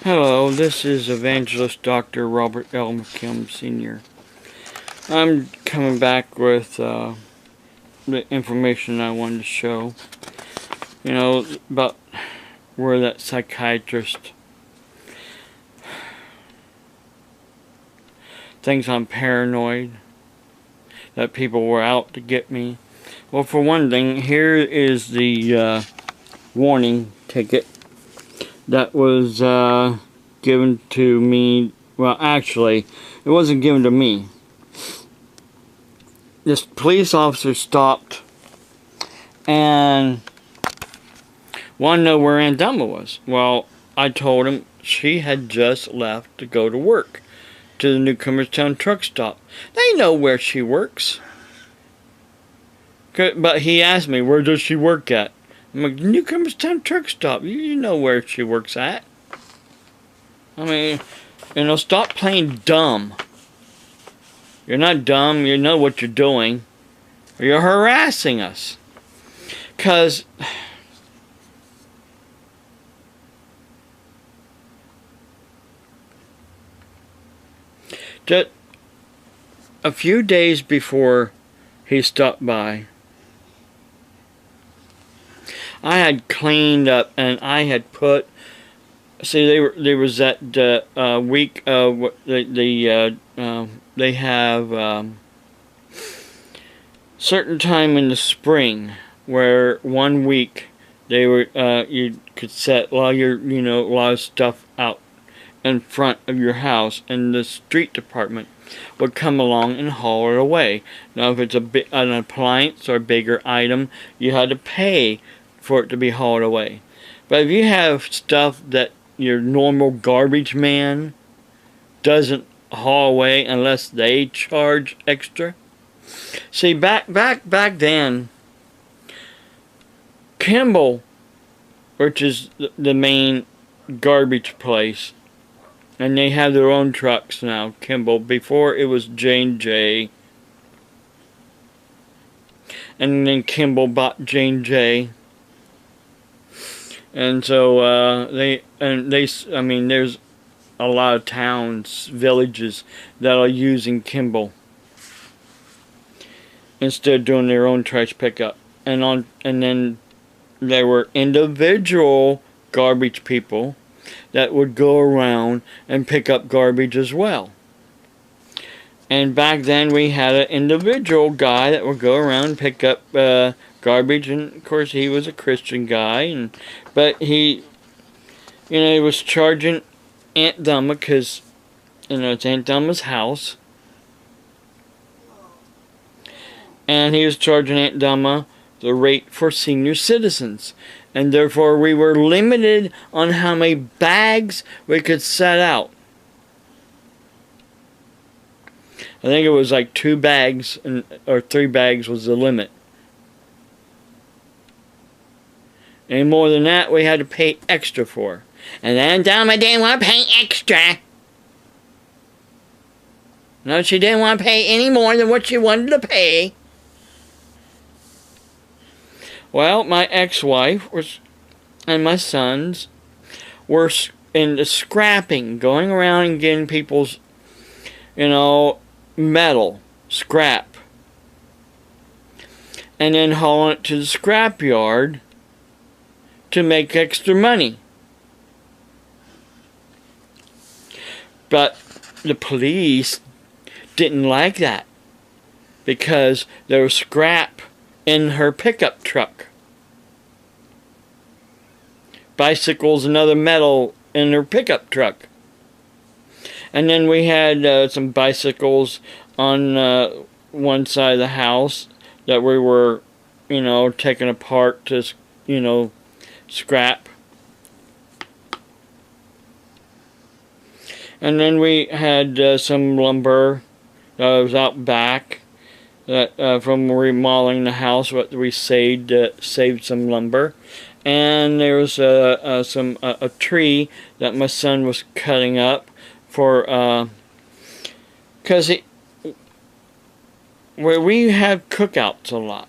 Hello, this is Evangelist Dr. Robert L. McKim Sr. I'm coming back with the information I wanted to show. About where that psychiatrist thinks I'm paranoid, that people were out to get me. Well, for one thing, here is the warning ticket that was given to me. Well, actually, it wasn't given to me. This police officer stopped and wanted to know where Aunt Duma was. Well, I told him she had just left to go to work to the Newcomerstown truck stop. They know where she works. But he asked me, where does she work at? I'm like, Newcomerstown truck stop. You know where she works at. I mean, stop playing dumb. You're not dumb. You know what you're doing. You're harassing us. Because just a few days before he stopped by, I had cleaned up and I had put. See, there was that week. They have certain time in the spring where 1 week they were you could set a lot of stuff out in front of your house, and the street department would come along and haul it away. Now, if it's an appliance or a bigger item, you had to pay for it to be hauled away. But if you have stuff that your normal garbage man doesn't haul away unless they charge extra. See, back then, Kimball, which is the main garbage place, and they have their own trucks now, Kimball. Before it was J&J, and then Kimball bought J&J. And so there's a lot of towns, villages that are using Kimball instead of doing their own trash pickup. And then there were individual garbage people that would go around and pick up garbage as well. And back then we had an individual guy that would go around and pick up garbage, and of course he was a Christian guy, but he was charging Aunt Duma, because it's Aunt Duma's house, and he was charging Aunt Duma the rate for senior citizens, and therefore we were limited on how many bags we could set out. I think it was like 2 bags or 3 bags was the limit. Any more than that, we had to pay extra for. And Aunt Duma didn't want to pay extra. No, she didn't want to pay any more than what she wanted to pay. Well, my ex-wife and my sons were into scrapping, going around and getting people's, metal, scrap, and then hauling it to the scrap yard to make extra money. But the police didn't like that, because there was scrap in her pickup truck. Bicycles and other metal in her pickup truck. And then we had some bicycles on one side of the house that we were, taking apart to, scrap. And then we had some lumber that was out back that from remodeling the house. What we saved some lumber, and there was a tree that my son was cutting up for because where we had cookouts a lot,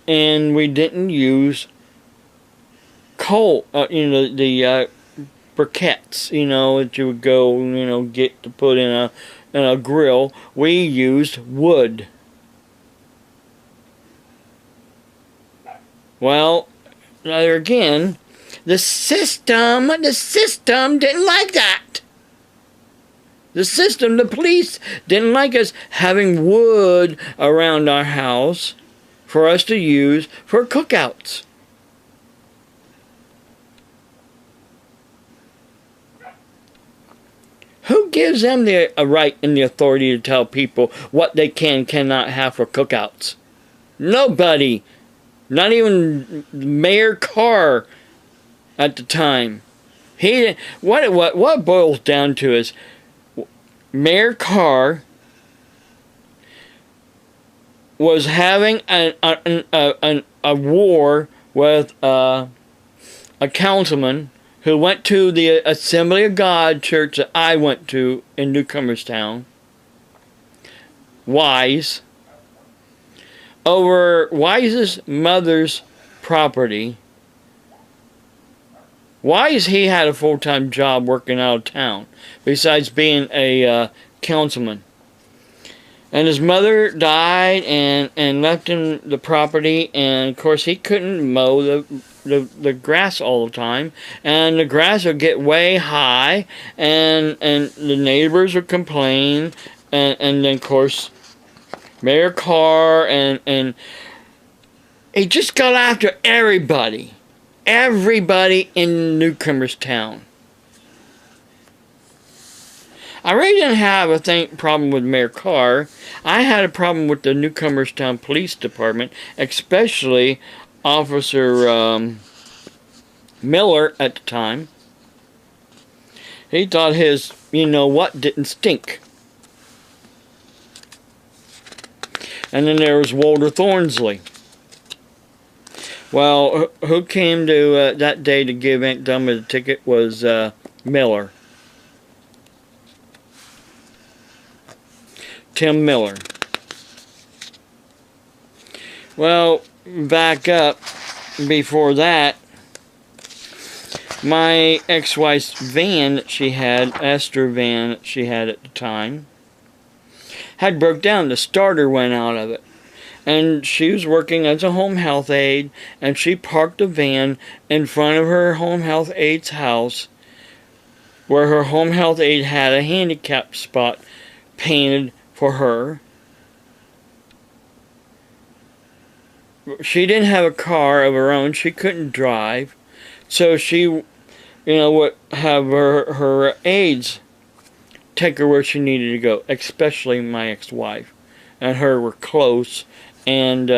and we didn't use coal, the briquettes, that you would go, get to put in a grill. We used wood. Well, there again, the system didn't like that. The police didn't like us having wood around our house for us to use for cookouts. Who gives them the right and the authority to tell people what they cannot have for cookouts? Nobody. Not even Mayor Carr at the time. What it boils down to is Mayor Carr was having a war with a councilman who went to the Assembly of God church that I went to in Newcomerstown, Wise, over Wise's mother's property. Wise, he had a full-time job working out of town, besides being a councilman. And his mother died and left him the property, and of course he couldn't mow the grass all the time, and the grass would get way high, and the neighbors would complain, and then of course Mayor Carr and he just got after everybody in Newcomerstown. I really didn't have a problem with Mayor Carr. I had a problem with the Newcomerstown Police Department, especially Officer Miller at the time. He thought his, didn't stink. And then there was Walter Thornsley. Well, who came to that day to give Aunt Dummy the ticket was Miller. Tim Miller. Well, back up before that, my ex-wife's van that she had, Esther van that she had at the time, had broke down. The starter went out of it. And she was working as a home health aide, and she parked the van in front of her home health aide's house, where her home health aide had a handicap spot painted for her. She didn't have a car of her own. She couldn't drive. So she, would have her aides take her where she needed to go, especially my ex-wife. And her were close. And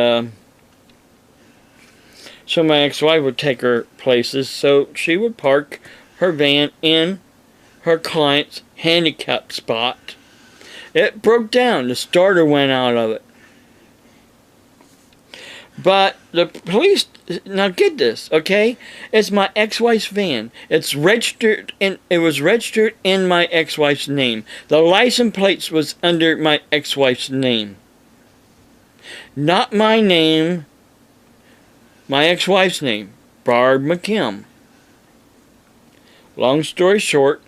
so my ex-wife would take her places. So she would park her van in her client's handicap spot. It broke down. The starter went out of it. But the police, now get this, okay? It's my ex-wife's van. It was registered in my ex-wife's name. The license plate was under my ex-wife's name. Not my name, my ex-wife's name, Barb McKim. Long story short,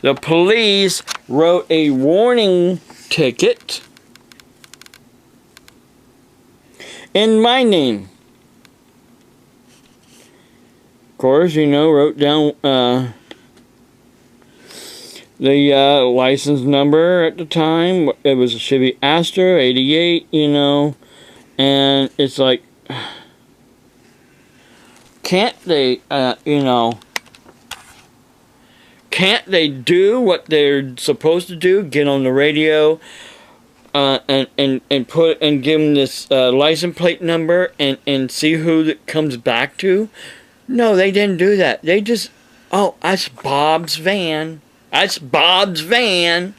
the police wrote a warning ticket in my name. Of course, wrote down the license number at the time. It was a Chevy Astra 88, and it's like, can't they, can't they do what they're supposed to do? Get on the radio, and give them this license plate number and see who that comes back to? No, they didn't do that. They just, oh, that's Bob's van. That's Bob's van.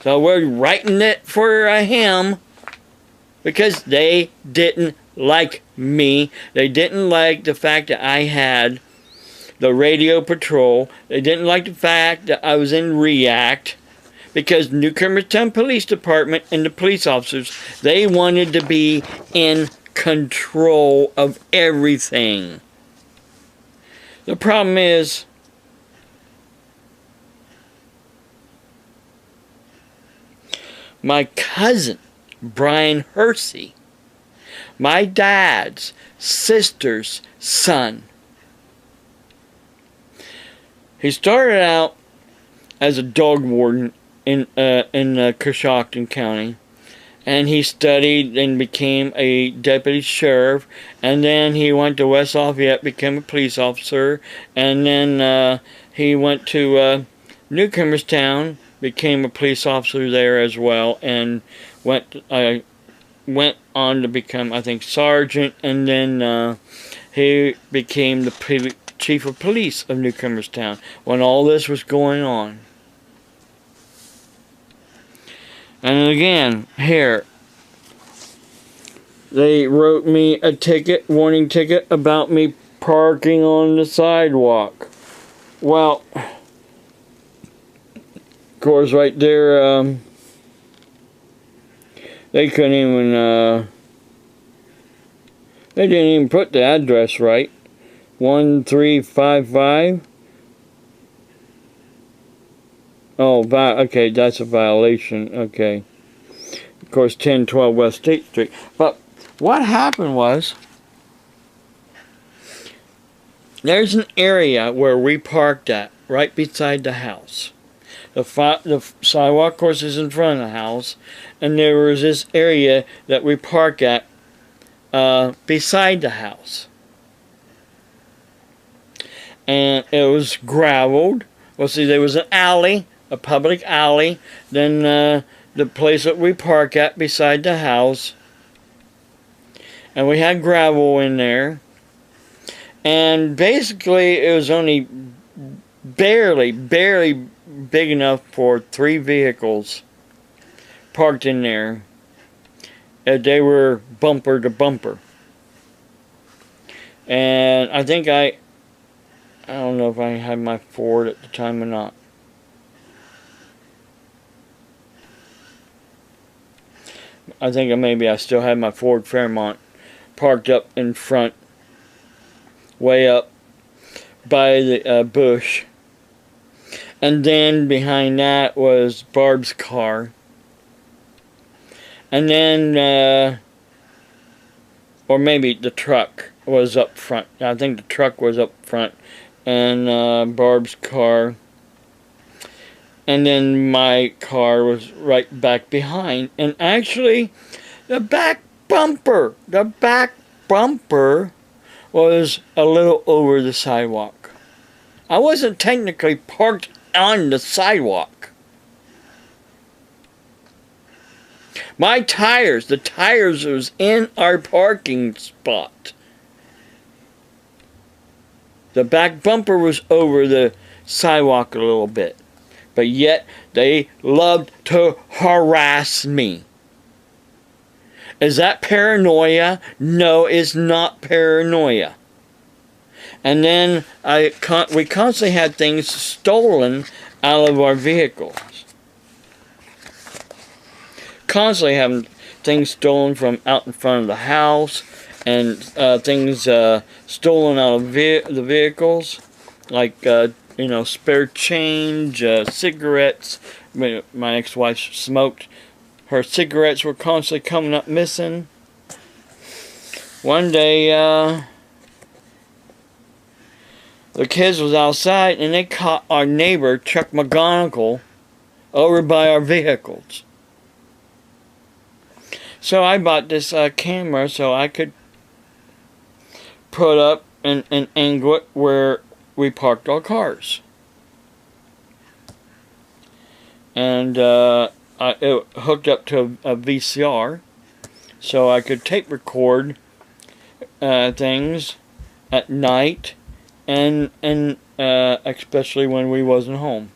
So we're writing it for him because they didn't like me. They didn't like the fact that I had the radio patrol. They didn't like the fact that I was in REACT, because Newcomerstown Police Department and the police officers, they wanted to be in control of everything. The problem is, my cousin, Brian Hersey, my dad's sister's son, he started out as a dog warden in Coshocton County, and he studied and became a deputy sheriff, and then he went to West Lafayette, became a police officer, and then he went to Newcomerstown, became a police officer there as well, and went on to become, I think, sergeant, and then he became the chief of police of Newcomerstown when all this was going on. And again, here, they wrote me a ticket, warning ticket, about me parking on the sidewalk. Well, of course, right there, they couldn't even, they didn't even put the address right. 1355. Oh, okay, that's a violation. Okay. Of course, 1012 West State Street. But what happened was, there's an area where we parked at, right beside the house. The sidewalk, of course, is in front of the house, and there was this area that we park at beside the house. And it was graveled. Well, see, there was an alley, a public alley, then the place that we park at beside the house, and we had gravel in there, and basically it was only barely big enough for 3 vehicles parked in there. They were bumper to bumper, and I think I don't know if I had my Ford at the time or not. I think maybe I still had my Ford Fairmont parked up in front, way up by the bush. And then behind that was Barb's car. And then, or maybe the truck was up front. I think the truck was up front. And Barb's car. And then my car was right back behind. And actually, the back bumper was a little over the sidewalk. I wasn't technically parked on the sidewalk. My tires, the tires was in our parking spot. The back bumper was over the sidewalk a little bit. But yet, they loved to harass me. Is that paranoia? No, it's not paranoia. And then we constantly had things stolen out of our vehicles. Constantly having things stolen from out in front of the house, and things stolen out of the vehicles, like spare change, cigarettes. My ex-wife smoked. Her cigarettes were constantly coming up missing. One day, the kids was outside and they caught our neighbor, Chuck McGonigal, over by our vehicles. So I bought this camera so I could put up and angle it where we parked our cars. And it hooked up to a VCR so I could tape record things at night, and especially when we wasn't home.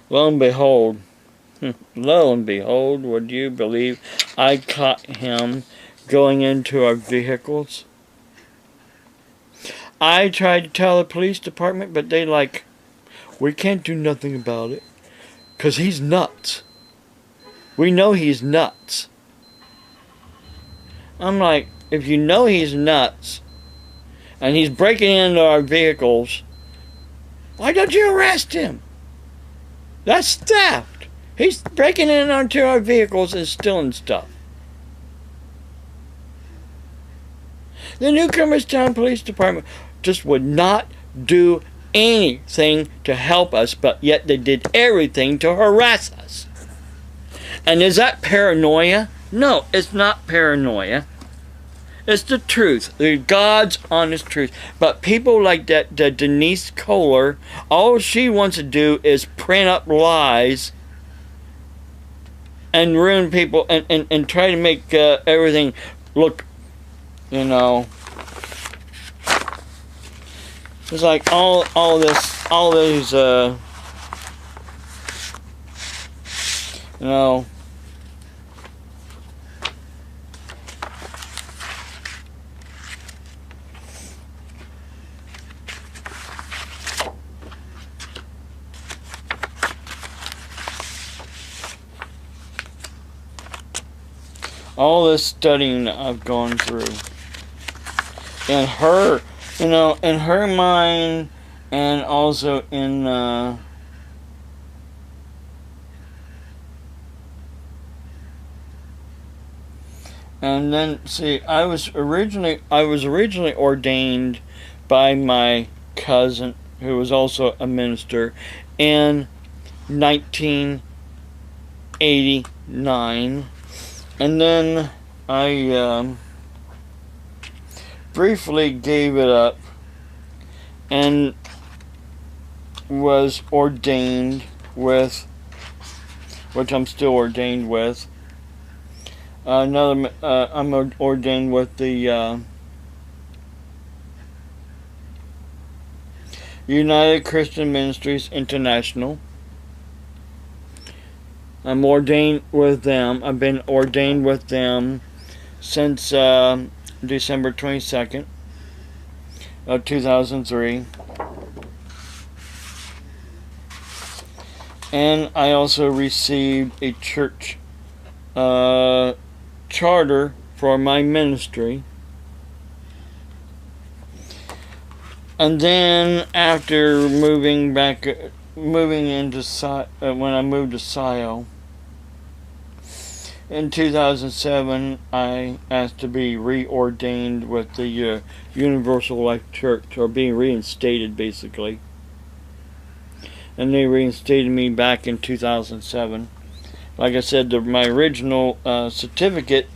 Lo and behold, would you believe I caught him going into our vehicles? I tried to tell the police department, but they we can't do nothing about it, 'cause he's nuts. We know he's nuts. I'm like, if you know he's nuts, and he's breaking into our vehicles, why don't you arrest him? That's theft. He's breaking into our vehicles and stealing stuff. The Newcomerstown Police Department just would not do anything to help us, but yet they did everything to harass us. And is that paranoia? No, it's not paranoia. It's the truth, the God's honest truth. But people like that Denise Kohler, all she wants to do is print up lies and ruin people and try to make everything look, you know. It's like all these, you know. All this studying that I've gone through, in her, you know, in her mind, and also in and then see, I was originally ordained by my cousin, who was also a minister, in 1989. And then I briefly gave it up and was ordained with, which I'm still ordained with. I'm ordained with the United Christian Ministries International. I'm ordained with them. I've been ordained with them since December 22nd of 2003. And I also received a church charter for my ministry. And then after moving into when I moved to Scio in 2007, I asked to be reordained with the Universal Life Church, or being reinstated basically. And they reinstated me back in 2007. Like I said, my original certificate,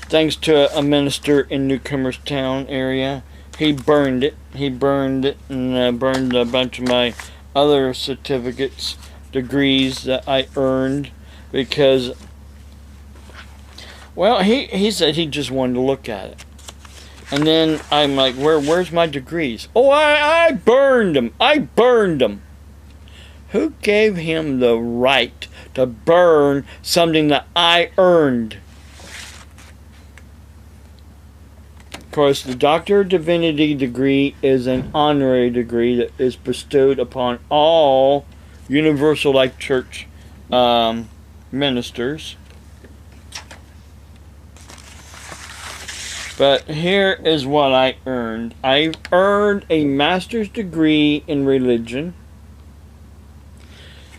thanks to a minister in Newcomerstown area, he burned it. He burned it and burned a bunch of my other certificates, degrees that I earned, because, well, he said he just wanted to look at it. And then I'm like, where's my degrees? Oh, I burned them. I burned them. Who gave him the right to burn something that I earned? Of course, the Doctor of Divinity degree is an honorary degree that is bestowed upon all Universal Life Church ministers. But here is what I earned. I earned a master's degree in religion.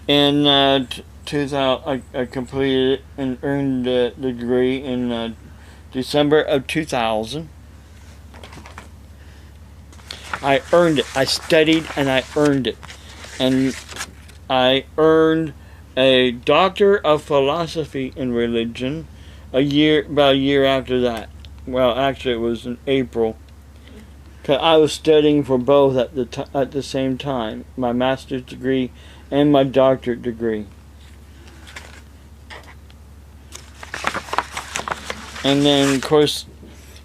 In 2000, I completed it and earned the degree in December of 2000. I earned it. I studied and I earned it. And I earned a Doctor of Philosophy in Religion about a year after that. Well, actually it was in April. 'Cause I was studying for both at the same time. My master's degree and my doctorate degree. And then, of course,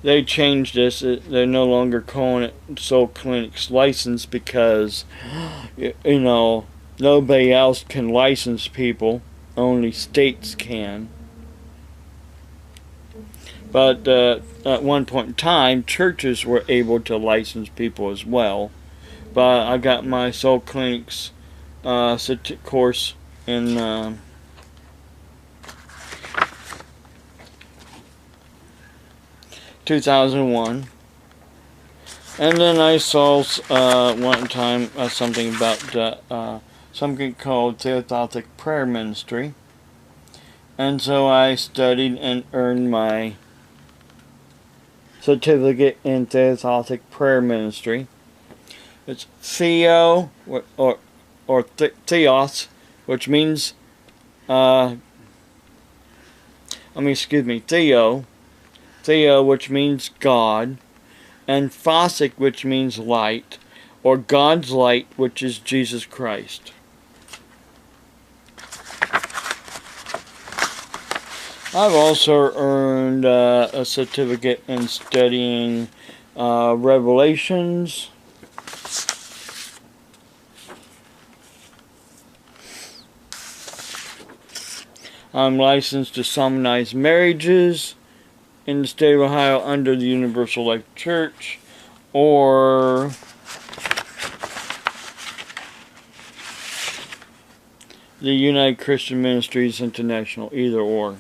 they changed this. They're no longer calling it Soul Clinic's license because, you know, nobody else can license people. Only states can. But at one point in time, churches were able to license people as well. But I got my Soul Clinic's course in 2001. And then I saw one time something about something called Theophonic Prayer Ministry. And so I studied and earned my certificate in Theophonic Prayer Ministry. It's Theo, or Theos, which means, Theo, which means God, and Phosic, which means light, or God's light, which is Jesus Christ. I've also earned a certificate in studying Revelations. I'm licensed to solemnize marriages in the state of Ohio under the Universal Life Church, or the United Christian Ministries International, either or.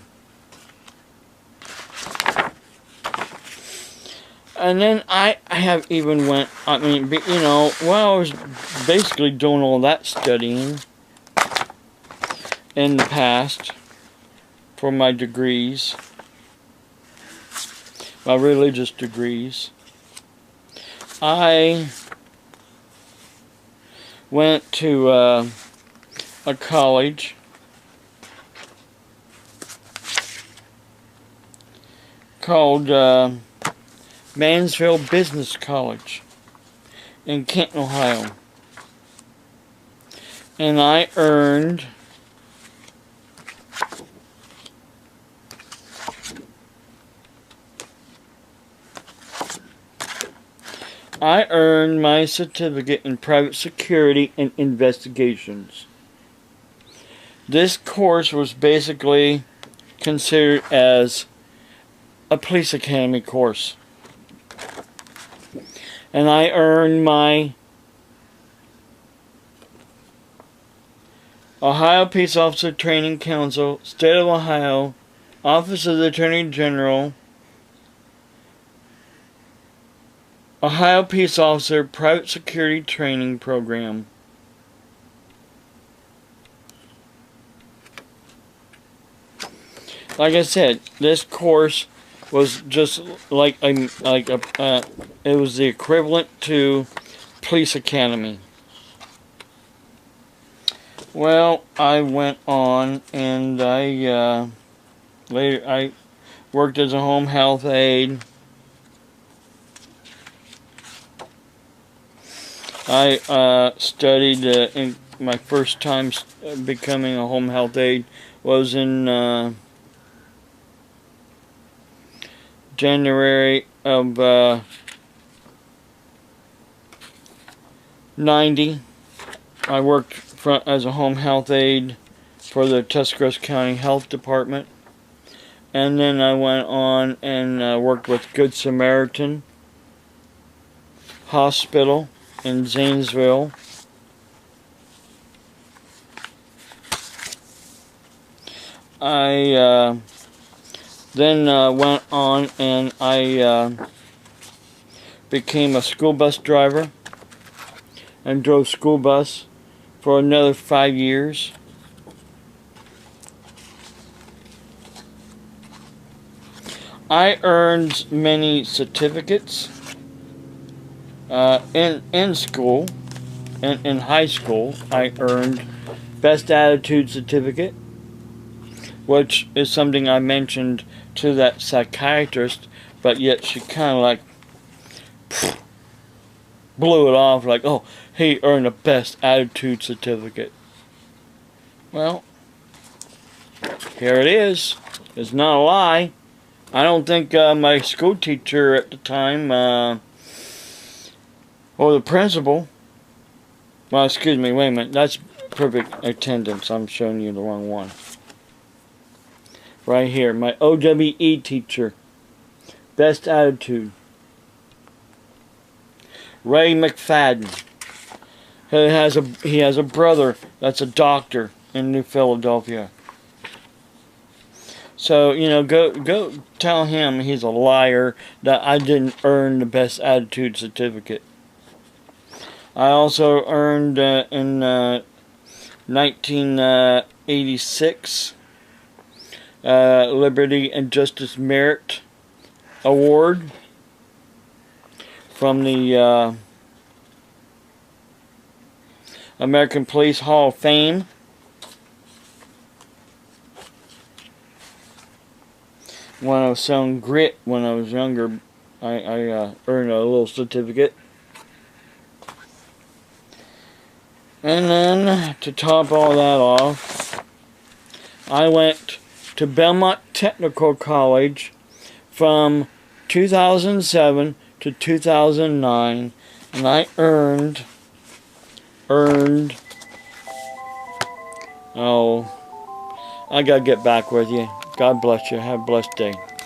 And then I have even went, while I was basically doing all that studying in the past for my degrees, my religious degrees, I went to a college called Mansfield Business College in Canton, Ohio. And I earned my certificate in private security and investigations. This course was basically considered as a police academy course. And I earned my Ohio Peace Officer Training Council, State of Ohio, Office of the Attorney General, Ohio Peace Officer Private Security Training Program. Like I said, this course was just it was the equivalent to police academy. Well, I went on and I worked as a home health aide. I studied in my first time becoming a home health aide was in January of 90. I worked as a home health aide for the Tuscarawas County Health Department, and then I went on and worked with Good Samaritan Hospital in Zanesville. I then went on and I became a school bus driver and drove school bus for another 5 years. I earned many certificates in school and in high school. I earned Best Attitude Certificate, which is something I mentioned to that psychiatrist, but yet she kind of like blew it off like, oh, he earned a Best Attitude Certificate. Well, here it is. It's not a lie. I don't think my school teacher at the time, or the principal, well, excuse me, wait a minute, that's perfect attendance. I'm showing you the wrong one. Right here, my OWE teacher, Best Attitude, Ray McFadden. He has a brother that's a doctor in New Philadelphia. So, you know, go tell him he's a liar, that I didn't earn the best attitude certificate. I also earned in 1986 Liberty and Justice Merit Award from the American Police Hall of Fame. When I was selling grit when I was younger, I earned a little certificate. And then, to top all that off, I went to Belmont Technical College from 2007 to 2009, and I earned, oh, I gotta get back with you. God bless you. Have a blessed day.